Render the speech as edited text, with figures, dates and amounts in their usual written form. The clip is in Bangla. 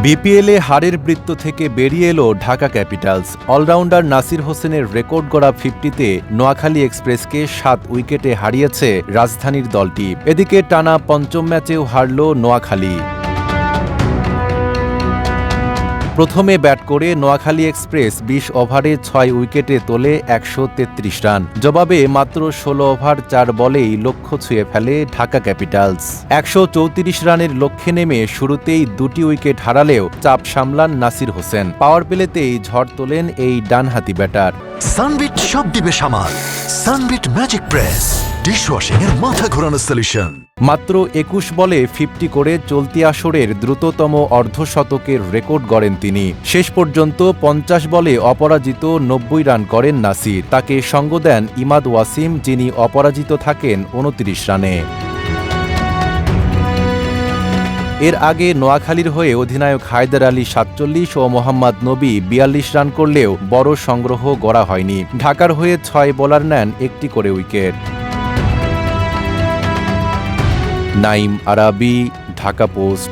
বিপিএলে হারের বৃত্ত থেকে বেরিয়ে এলো ঢাকা ক্যাপিটালস। অলরাউন্ডার নাসির হোসেনের রেকর্ড গড়া 50-তে নোয়াখালী এক্সপ্রেসকে 7 উইকেটে হারিয়েছে রাজধানীর দলটি। এদিকে টানা পঞ্চম ম্যাচেও হারল নোয়াখালী। প্রথমে ব্যাট করে নোয়াখালী এক্সপ্রেস 20 ওভারে 6 উইকেটে তোলে 133 রান। জবাবে মাত্র 16 ওভার 4 বলেই লক্ষ্য ছুঁয়ে ফেলে ঢাকা ক্যাপিটালস। 134 রানের লক্ষ্যে নেমে শুরুতেই 2টি উইকেট হারালেও চাপ সামলান নাসির হোসেন। পাওয়ার প্লেতেই ঝড় তোলেন এই ডানহাতি ব্যাটার। সানবিট সব দিবে সামাল। সানবিট ম্যাজিক প্রেস ডিশওয়াশিং এর মাথা ঘোরানো সলিউশন। মাত্র 21 বলে 50 করে চলতি আসরের দ্রুততম অর্ধশতকের রেকর্ড গড়েন তিনি। শেষ পর্যন্ত 50 বলে অপরাজিত 90 রান করেন নাসির। তাকে সঙ্গ দেন ইমাদ ওয়াসিম, যিনি অপরাজিত থাকেন 29 রানে। এর আগে নোয়াখালীর হয়ে অধিনায়ক হায়দার আলী 47 ও মোহাম্মদ নবী 42 রান করলেও বড় সংগ্রহ গড়া হয়নি। ঢাকার হয়ে 6 বোলার নেন 1টি করে উইকেট। নাইম আরাবি, ঢাকা পোস্ট।